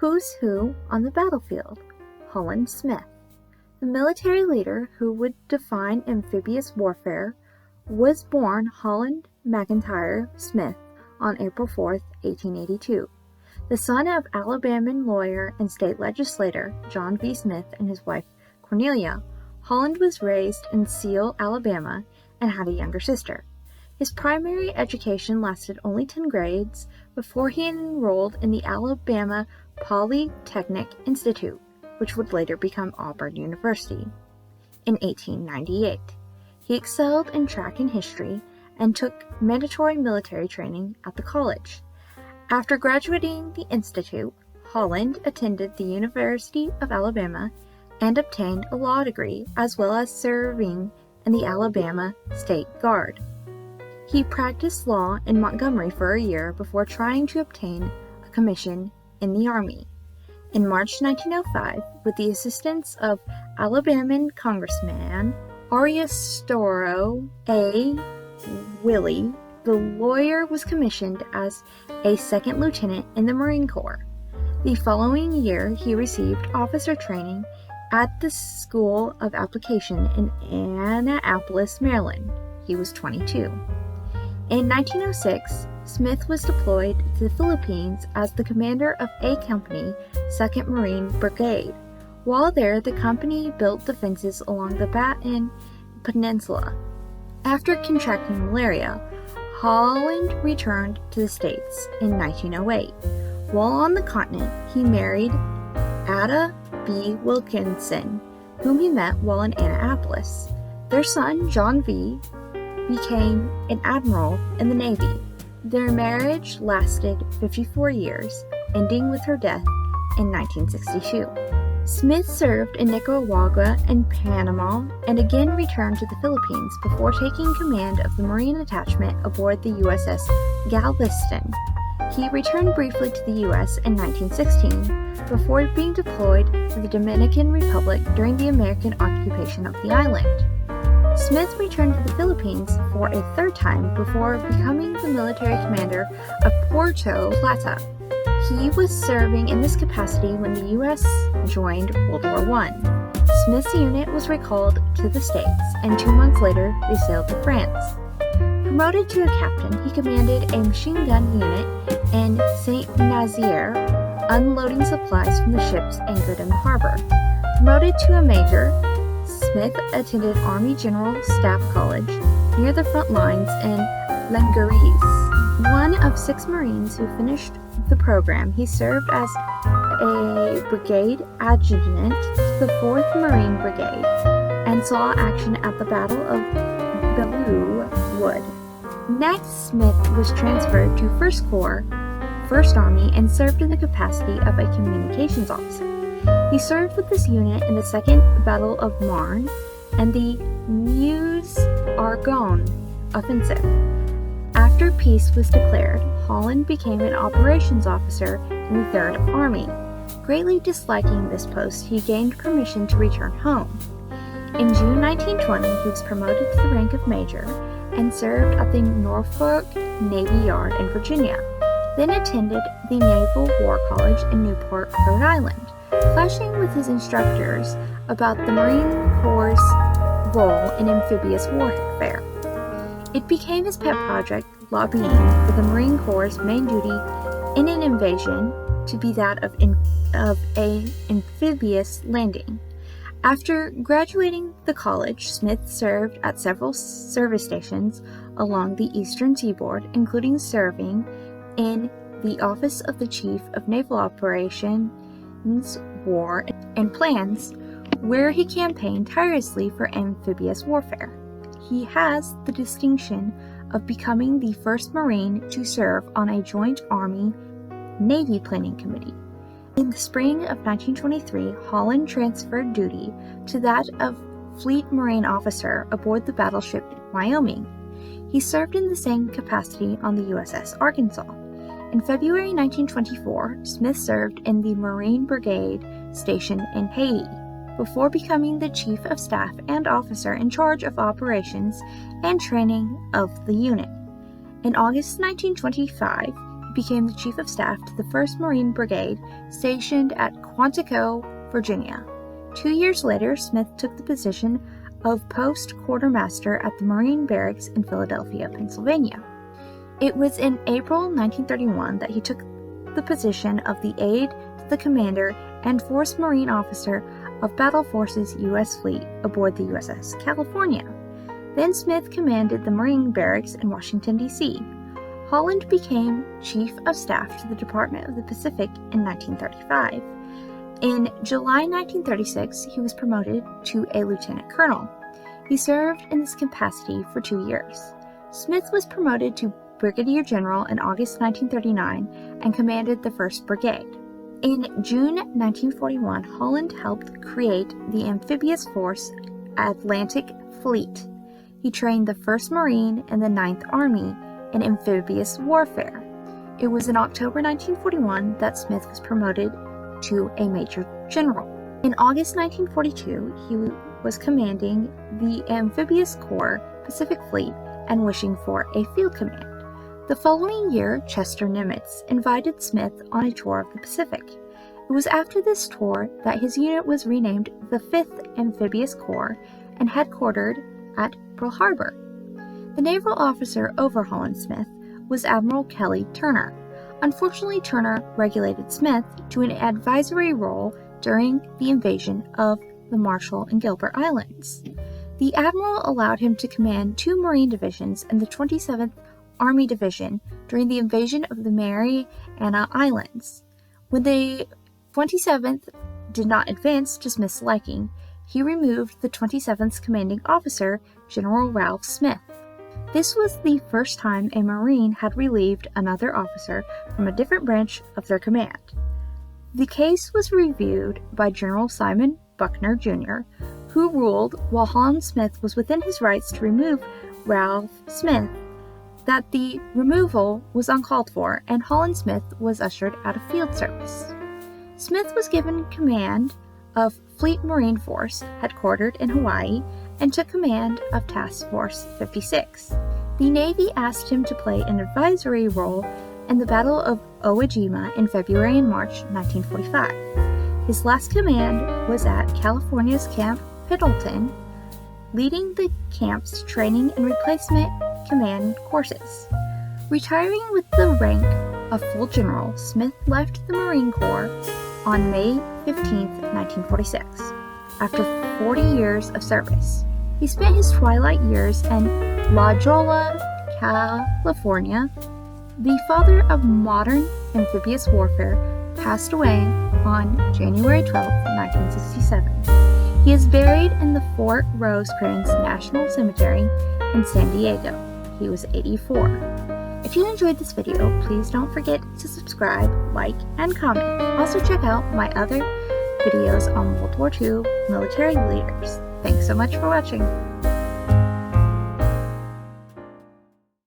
Who's Who on the Battlefield? Holland Smith. The military leader who would define amphibious warfare was born Holland McTeiyre Smith on April 4, 1882. The son of Alabama lawyer and state legislator John V. Smith and his wife Cornelia, Holland was raised in Seale, Alabama, and had a younger sister. His primary education lasted only 10 grades before he enrolled in the Alabama Polytechnic Institute, which would later become Auburn University. In 1898, he excelled in track and history and took mandatory military training at the college. After graduating the institute, Holland attended the University of Alabama and obtained a law degree, as well as serving in the Alabama State Guard. He practiced law in Montgomery for a year before trying to obtain a commission in the Army. In March 1905, with the assistance of Alabama Congressman Aristoro A. Willie, the lawyer was commissioned as a second lieutenant in the Marine Corps. The following year, he received officer training at the School of Application in Annapolis, Maryland. He was 22. In 1906, Smith was deployed to the Philippines as the commander of A Company, 2nd Marine Brigade. While there, the company built defenses along the Bataan Peninsula. After contracting malaria, Holland returned to the States in 1908. While on the continent, he married Ada B. Wilkinson, whom he met while in Annapolis. Their son, John V., became an admiral in the Navy. Their marriage lasted 54 years, ending with her death in 1962. Smith served in Nicaragua and Panama and again returned to the Philippines before taking command of the Marine Detachment aboard the USS Galveston. He returned briefly to the U.S. in 1916 before being deployed to the Dominican Republic during the American occupation of the island. Smith returned to the Philippines for a third time before becoming the military commander of Puerto Plata. He was serving in this capacity when the U.S. joined World War I. Smith's unit was recalled to the States, and 2 months later they sailed to France. Promoted to a captain, he commanded a machine gun unit in St. Nazaire, unloading supplies from the ships anchored in the harbor. Promoted to a major, Smith attended Army General Staff College near the front lines in Langeries. One of 6 Marines who finished the program, he served as a brigade adjutant to the 4th Marine Brigade and saw action at the Battle of Belleau Wood. Next, Smith was transferred to 1st Corps, 1st Army, and served in the capacity of a communications officer. He served with this unit in the Second Battle of Marne and the Meuse-Argonne offensive. After peace was declared, Holland became an operations officer in the 3rd Army. Greatly disliking this post, he gained permission to return home. In June 1920, he was promoted to the rank of major and served at the Norfolk Navy Yard in Virginia, then attended the Naval War College in Newport, Rhode Island, clashing with his instructors about the Marine Corps' role in amphibious warfare. It became his pet project, lobbying for the Marine Corps' main duty in an invasion to be that of an amphibious landing. After graduating the college, Smith served at several service stations along the eastern seaboard, including serving in the Office of the Chief of Naval Operations, War, and Plans, where he campaigned tirelessly for amphibious warfare. He has the distinction of becoming the first Marine to serve on a joint Army-Navy planning committee. In the spring of 1923, Holland transferred duty to that of Fleet Marine officer aboard the battleship Wyoming. He served in the same capacity on the USS Arkansas. In February 1924, Smith served in the Marine Brigade station in Haiti, before becoming the Chief of Staff and officer in charge of operations and training of the unit. In August 1925, he became the Chief of Staff to the 1st Marine Brigade stationed at Quantico, Virginia. 2 years later, Smith took the position of Post Quartermaster at the Marine Barracks in Philadelphia, Pennsylvania. It was in April 1931 that he took the position of the aide to the commander and 4th Marine Officer of Battle Forces U.S. Fleet aboard the USS California. Then Smith commanded the Marine Barracks in Washington, D.C. Holland became Chief of Staff to the Department of the Pacific in 1935. In July 1936, he was promoted to a lieutenant colonel. He served in this capacity for 2 years. Smith was promoted to brigadier general in August 1939 and commanded the 1st Brigade. In June 1941, Holland helped create the amphibious force Atlantic Fleet. He trained the 1st Marine and the 9th Army in amphibious warfare. It was in October 1941 that Smith was promoted to a major general. In August 1942, he was commanding the Amphibious Corps Pacific Fleet and wishing for a field command. The following year, Chester Nimitz invited Smith on a tour of the Pacific. It was after this tour that his unit was renamed the 5th Amphibious Corps and headquartered at Pearl Harbor. The naval officer over Holland Smith was Admiral Kelly Turner. Unfortunately, Turner regulated Smith to an advisory role during the invasion of the Marshall and Gilbert Islands. The admiral allowed him to command 2 Marine divisions and the 27th Army Division during the invasion of the Mariana Islands. When the 27th did not advance to Smith's liking, he removed the 27th's commanding officer, General Ralph Smith. This was the first time a Marine had relieved another officer from a different branch of their command. The case was reviewed by General Simon Buckner, Jr., who ruled, while Holland Smith was within his rights to remove Ralph Smith, that the removal was uncalled for, and Holland Smith was ushered out of field service. Smith was given command of Fleet Marine Force, headquartered in Hawaii, and took command of Task Force 56. The Navy asked him to play an advisory role in the Battle of Iwo Jima in February and March 1945. His last command was at California's Camp Pendleton, leading the camp's training and replacement command courses. Retiring with the rank of full general, Smith left the Marine Corps on May 15, 1946, after 40 years of service. He spent his twilight years in La Jolla, California. The father of modern amphibious warfare passed away on January 12, 1967. He is buried in the Fort Rosecrans National Cemetery in San Diego. He was 84. If you enjoyed this video, please don't forget to subscribe, like, and comment. Also check out my other videos on World War II military leaders. Thanks so much for watching.